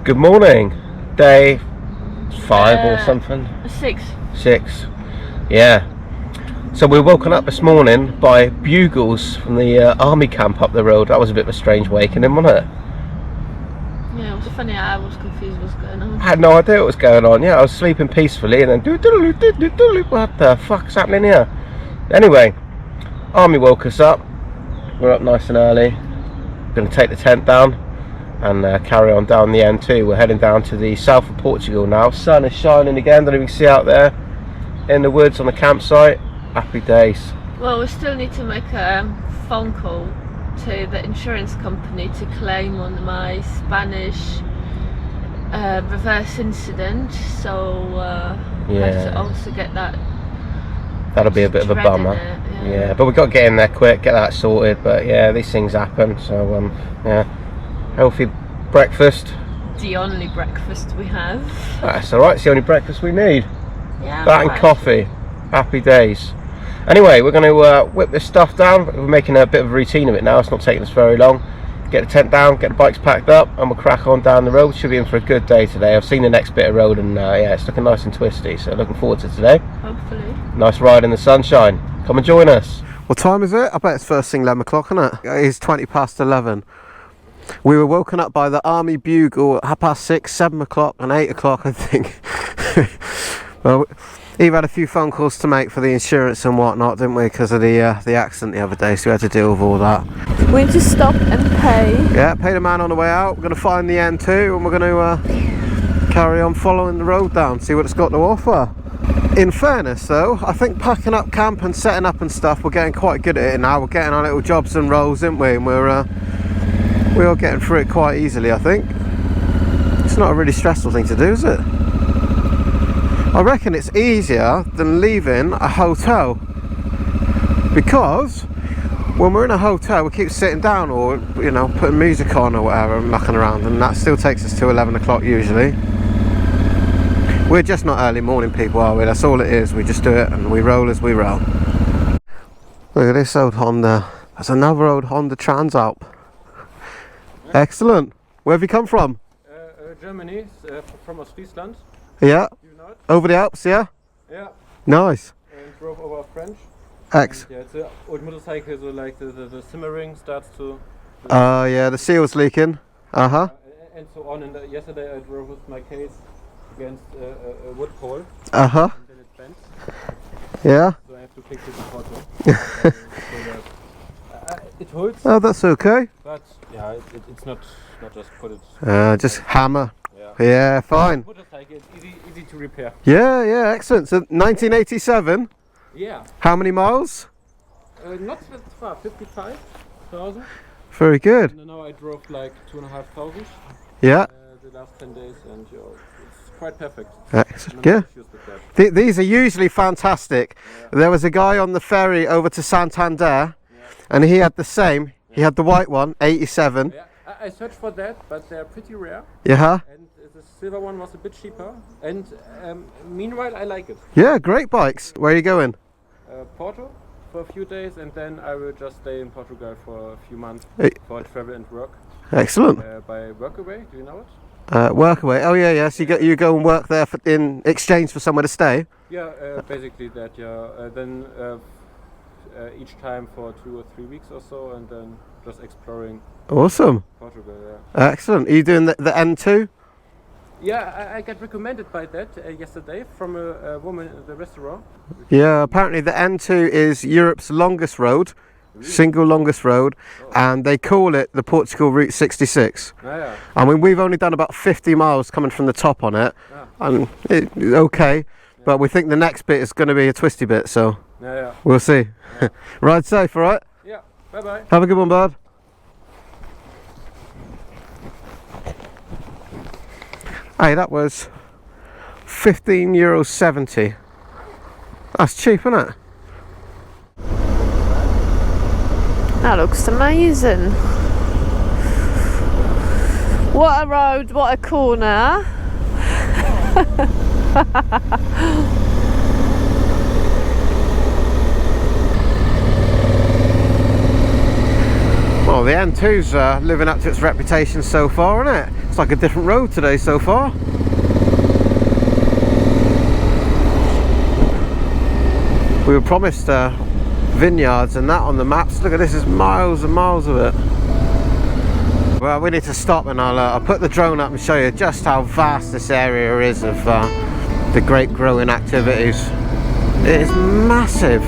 Good morning. Day 5 or something? 6. 6. Yeah. So we were woken up this morning by bugles from the army camp up the road. That was a bit of a strange awakening, wasn't it? Yeah, it was funny. I was confused what's going on. I had no idea what was going on. Yeah, I was sleeping peacefully and then what the fuck's happening here? Anyway, army woke us up. We're up nice and early. Going to take the tent down and carry on down the N2. We're heading down to the south of Portugal now. Sun is shining again. Don't even see out there in the woods on the campsite. Happy days. Well, we still need to make a phone call to the insurance company to claim on my Spanish reverse incident. So yeah, have to also get that. That'll be a bit of a bummer. Yeah, but we've got to get in there quick, get that sorted. But yeah, these things happen. So yeah, healthy breakfast. The only breakfast we have. That's all right. It's the only breakfast we need. Yeah. That and coffee. Happy days. Anyway, we're going to whip this stuff down. We're making a bit of a routine of it now. It's not taking us very long. Get the tent down, get the bikes packed up, and we'll crack on down the road. Should be in for a good day today. I've seen the next bit of road, and yeah, it's looking nice and twisty. So looking forward to today. Hopefully. Nice ride in the sunshine. Come and join us. What time is it? I bet it's first thing 11 o'clock, isn't it? It is 20 past 11. We were woken up by the army bugle at 6:30, 7 o'clock and 8 o'clock, I think. Well, Eve had a few phone calls to make for the insurance and whatnot, didn't we? Because of the accident the other day, so we had to deal with all that. We need to stop and pay. Yeah, pay the man on the way out. We're going to find the N2 and we're going to carry on following the road down, see what it's got to offer. In fairness though, I think packing up camp and setting up and stuff, we're getting quite good at it now. We're getting our little jobs and rolls, aren't we? And we are getting through it quite easily, I think. It's not a really stressful thing to do, is it? I reckon it's easier than leaving a hotel, because when we're in a hotel we keep sitting down or, you know, putting music on or whatever and mucking around, and that still takes us to 11 o'clock usually. We're just not early morning people, are we? That's all it is. We just do it and we roll as we roll. Look at this old Honda. That's another old Honda Transalp. Excellent. Where have you come from? Germany, from Ostfriesland. Yeah. You know it? Over the Alps, yeah? Yeah. Nice. And drove over French. X. Yeah, it's an old motorcycle, so like the simmering starts to... Yeah, the seal's leaking. Uh-huh. And so on. And yesterday I drove with my case against a wood pole. Uh-huh. And then it bent. Yeah. So I have to fix it in Porto. It holds. Oh, that's okay. But yeah, it's not just put it... Just hammer. Yeah. Yeah, fine. Motorcycle, it's easy to repair. Yeah, excellent. So 1987. Yeah. How many miles? Not that far, 55,000. Very good. And now I drove like 2,500. Yeah. The last 10 days, and it's quite perfect. Excellent. Yeah. These are usually fantastic. Yeah. There was a guy on the ferry over to Santander, and he had the same. He had the white one, 87. Yeah. I searched for that, but they're pretty rare. Yeah. And the silver one was a bit cheaper. And meanwhile, I like it. Yeah, great bikes. Where are you going? Porto for a few days, and then I will just stay in Portugal for a few months for travel and work. Excellent. By Workaway, do you know it? Workaway. Oh yeah. So you go and work there in exchange for somewhere to stay. Yeah, basically that. Yeah. Then each time for 2 or 3 weeks or so, and then just exploring. Awesome. Portugal. Yeah. Excellent. Are you doing the N2? Yeah, I got recommended by that yesterday from a woman at the restaurant. Yeah, apparently the N2 is Europe's longest road, single longest road, and they call it the Portugal Route 66. Yeah. I mean, we've only done about 50 miles coming from the top on it, and it's okay, but we think the next bit is going to be a twisty bit, so we'll see. Yeah. Ride safe, all right? Yeah, bye-bye. Have a good one, bud. Hey, that was €15.70. That's cheap, isn't it? That looks amazing. What a road, what a corner. Well, Well, the N2's living up to its reputation so far, isn't it? It's like a different road today so far. We were promised vineyards and that on the maps. Look at this, there's miles and miles of it. Well, we need to stop, and I'll put the drone up and show you just how vast this area is of the grape growing activities. It is massive.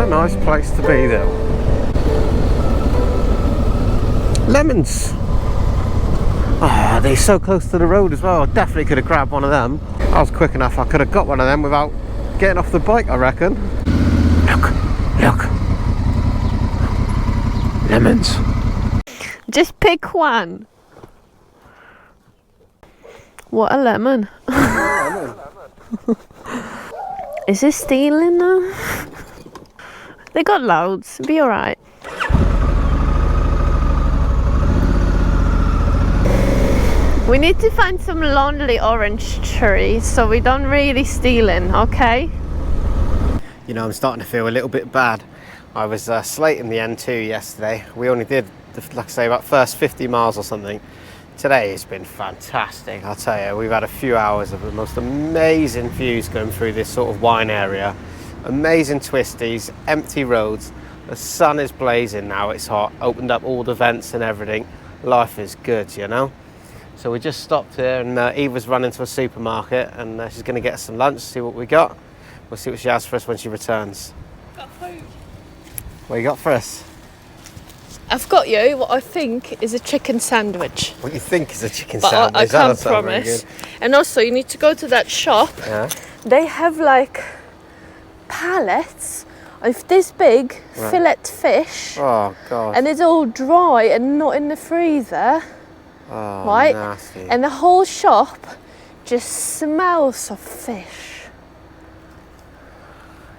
Nice place to be though. Lemons. Oh, they're so close to the road as well. I definitely could have grabbed one of them. I was quick enough, I could have got one of them without getting off the bike, I reckon. Look. Lemons. Just pick one. What a lemon. Is this stealing though? They got loads, be alright. We need to find some lonely orange trees so we don't really steal in, okay? You know, I'm starting to feel a little bit bad. I was slating the N2 yesterday. We only did, like I say, about first 50 miles or something. Today has been fantastic, I'll tell you. We've had a few hours of the most amazing views going through this sort of wine area. Amazing twisties, empty roads. The sun is blazing now, it's hot. Opened up all the vents and everything. Life is good, you know. So we just stopped here, and Eva's running to a supermarket, and she's going to get us some lunch, see what we got. We'll see what she has for us when she returns. Got food. What you got for us? I've got you what I think is a chicken sandwich. What you think is a chicken But sandwich? I can't promise. And also you need to go to that shop. Yeah. They have like pallets of this big fillet fish. Oh god. And it's all dry and not in the freezer. Oh, right? nasty. And the whole shop just smells of fish.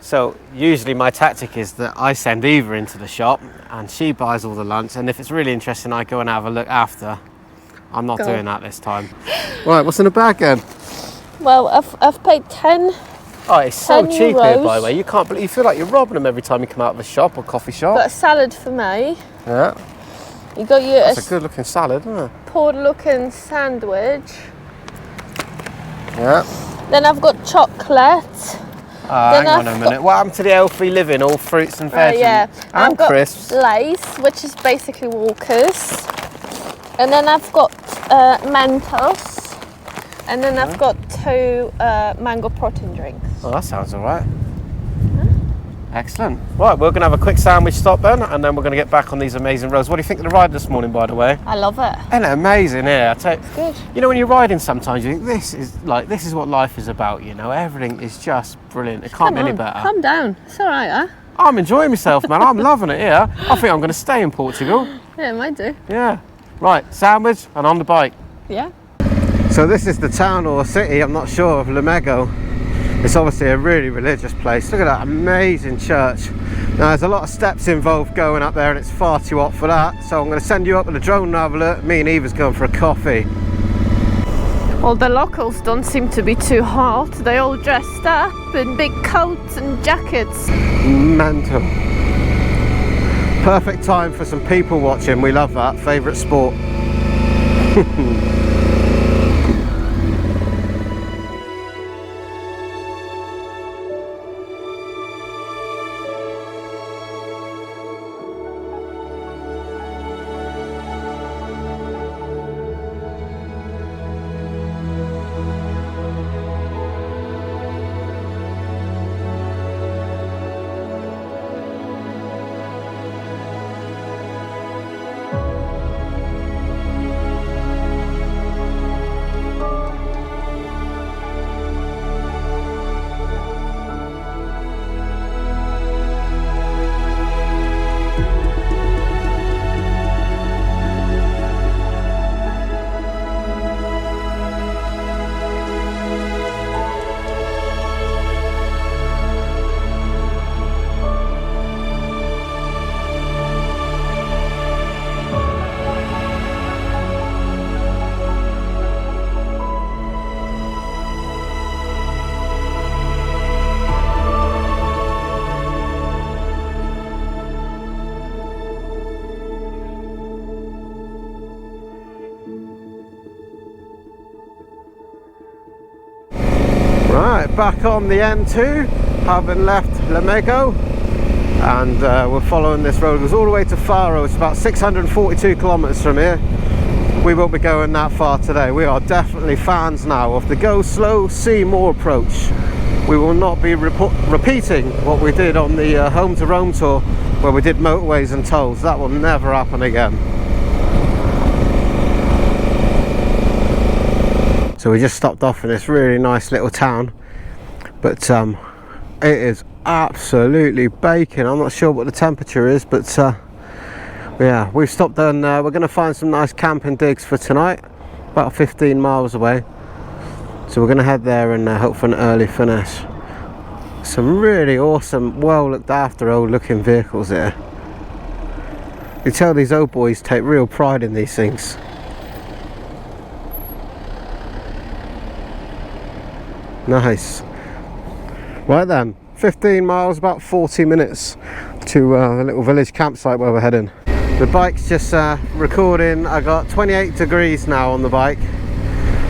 So usually my tactic is that I send Eva into the shop and she buys all the lunch, and if it's really interesting I go and have a look after. I'm not doing that this time. Right, what's in the bag then? Well, I've paid 10. Oh, it's so cheap here, euros. by the way. You can't believe, you feel like you're robbing them every time you come out of a shop or coffee shop. Got a salad for me. Yeah. You got your That's a good looking salad, isn't it? poor looking sandwich. Yeah. Then I've got chocolate. Hang on a minute. What happened to the healthy living? All fruits and veg Yeah. and I've got crisps. Lace, which is basically Walkers. And then I've got Mentos. And then I've got 2 mango protein drinks. Oh, that sounds all right. Excellent. Right, we're going to have a quick sandwich stop then, and then we're going to get back on these amazing roads. What do you think of the ride this morning, by the way? I love it. Isn't it amazing? Yeah, I tell you. It's good. You know, when you're riding sometimes you think this is what life is about, you know. Everything is just brilliant. It can't be any better. Calm down. It's all right, huh? I'm enjoying myself, man. I'm loving it here. I think I'm going to stay in Portugal. Yeah, might do. Yeah. Right, sandwich and on the bike. Yeah. So this is the town or city, I'm not sure, of Lomo. It's obviously a really religious place. Look at that amazing church. Now there's a lot of steps involved going up there and it's far too hot for that. So I'm going to send you up with a drone and have a look. Me and Eva's going for a coffee. Well, the locals don't seem to be too hot. They all dressed up in big coats and jackets. Mental. Perfect time for some people watching. We love that. Favourite sport. Right, back on the N2, having left Lomo, and we're following this road. It goes all the way to Faro. It's about 642 kilometers from here. We won't be going that far today. We are definitely fans now of the go slow, see more approach. We will not be repeating what we did on the Home to Rome tour, where we did motorways and tolls. That will never happen again. So we just stopped off in this really nice little town, but it is absolutely baking. I'm not sure what the temperature is, but yeah, we've stopped and we're going to find some nice camping digs for tonight, about 15 miles away. So we're going to head there and hope for an early finish. Some really awesome, well looked after old looking vehicles here. You tell these old boys take real pride in these things. Nice. Right then, 15 miles, about 40 minutes to the little village campsite where we're heading. The bike's just recording. I got 28 degrees now on the bike.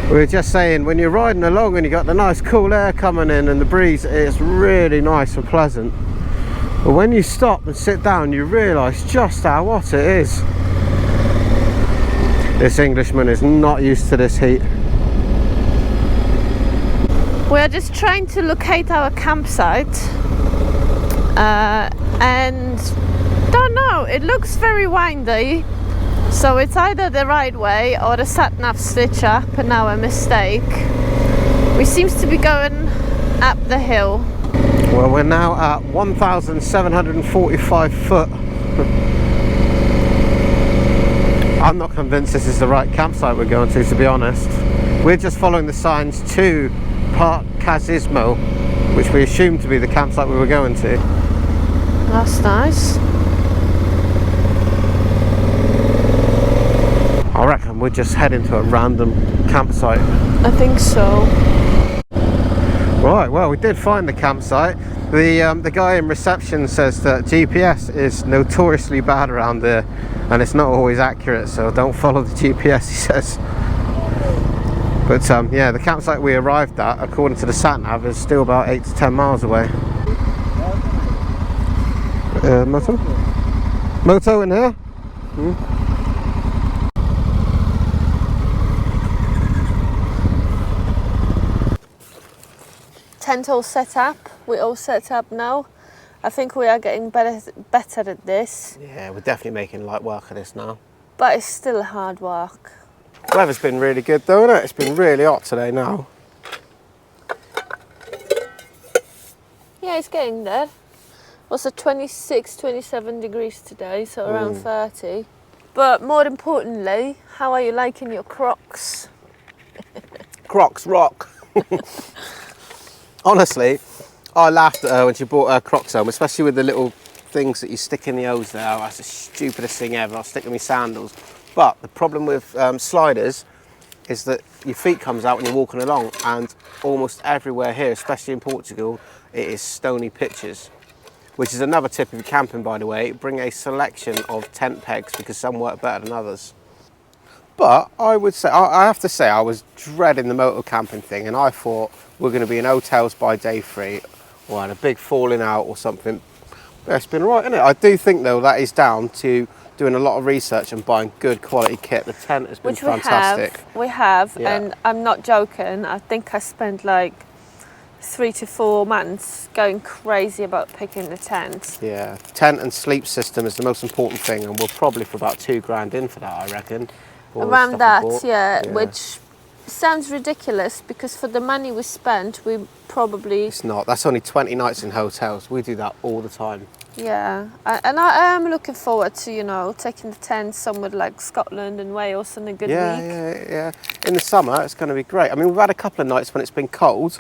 We were just saying, when you're riding along and you got the nice cool air coming in and the breeze, it's really nice and pleasant. But when you stop and sit down, you realise just how hot it is. This Englishman is not used to this heat. We're just trying to locate our campsite and don't know, it looks very windy, so it's either the right way or the sat-nav switch up and our mistake. We seems to be going up the hill. Well, we're now at 1,745 foot. I'm not convinced this is the right campsite we're going to be honest. We're just following the signs to Park Casismo, which we assumed to be the campsite we were going to. That's nice. I reckon we're just heading to a random campsite. I think so. Right, well, we did find the campsite. The guy in reception says that GPS is notoriously bad around there and it's not always accurate, so don't follow the GPS, he says. But yeah, the campsite we arrived at, according to the sat-nav, is still about 8 to 10 miles away. Moto? Moto in here? Tent all set up. We're all set up now. I think we are getting better at this. Yeah, we're definitely making light work of this now. But it's still hard work. Weather's been really good though, isn't it? It's been really hot today now. Yeah, it's getting there. Also 26, 27 degrees today, so around 30. But more importantly, how are you liking your Crocs? Crocs rock. Honestly, I laughed at her when she brought her Crocs home, especially with the little things that you stick in the hose there. Oh, that's the stupidest thing ever. I'll stick in my sandals. But the problem with sliders is that your feet comes out when you're walking along, and almost everywhere here, especially in Portugal, it is stony pitches. Which is another tip if you're camping, by the way. Bring a selection of tent pegs because some work better than others. But I would say, I have to say, I was dreading the motor camping thing, and I thought we're going to be in hotels by day 3 or had a big falling out or something. But it's been right, isn't it? I do think though that is down to doing a lot of research and buying good quality kit. The tent has been fantastic. We have, yeah. And I'm not joking. I think I spent like 3 to 4 months going crazy about picking the tent. Yeah, tent and sleep system is the most important thing, and we're probably for about £2,000 in for that, I reckon. Around that, yeah, which sounds ridiculous because for the money we spent, we probably... It's not. That's only 20 nights in hotels. We do that all the time. Yeah, and I am looking forward to, you know, taking the tent somewhere like Scotland and Wales in a good week. Yeah. In the summer, it's going to be great. I mean, we've had a couple of nights when it's been cold,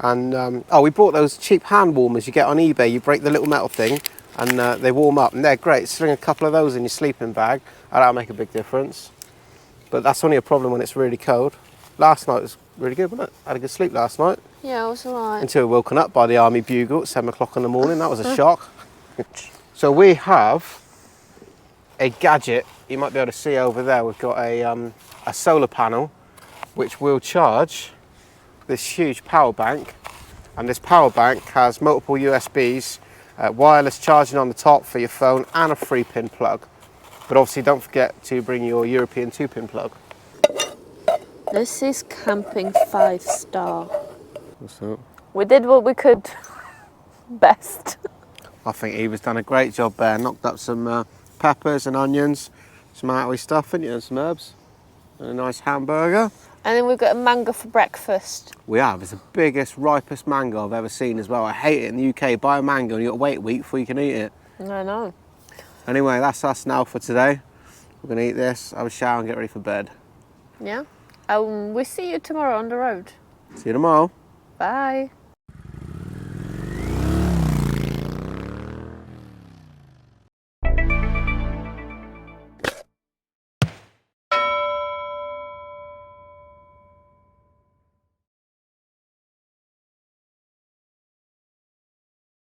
and we bought those cheap hand warmers you get on eBay. You break the little metal thing, and they warm up, and they're great. Sling a couple of those in your sleeping bag, and that'll make a big difference. But that's only a problem when it's really cold. Last night was really good, wasn't it? I had a good sleep last night. Yeah, it was alright. Until we were woken up by the army bugle at 7 o'clock in the morning. That was a shock. So we have a gadget. You might be able to see over there. We've got a solar panel which will charge this huge power bank, and this power bank has multiple USBs, wireless charging on the top for your phone, and a 3-pin plug. But obviously don't forget to bring your European 2-pin plug. This is camping 5-star. What's that? We did what we could best. I think Eva's done a great job there. Knocked up some peppers and onions, some outly stuff, and some herbs, and a nice hamburger. And then we've got a mango for breakfast. We have. It's the biggest, ripest mango I've ever seen as well. I hate it in the UK. Buy a mango and you've got to wait a week before you can eat it. I know. Anyway, that's us now for today. We're going to eat this, have a shower and get ready for bed. Yeah. We'll see you tomorrow on the road. See you tomorrow. Bye.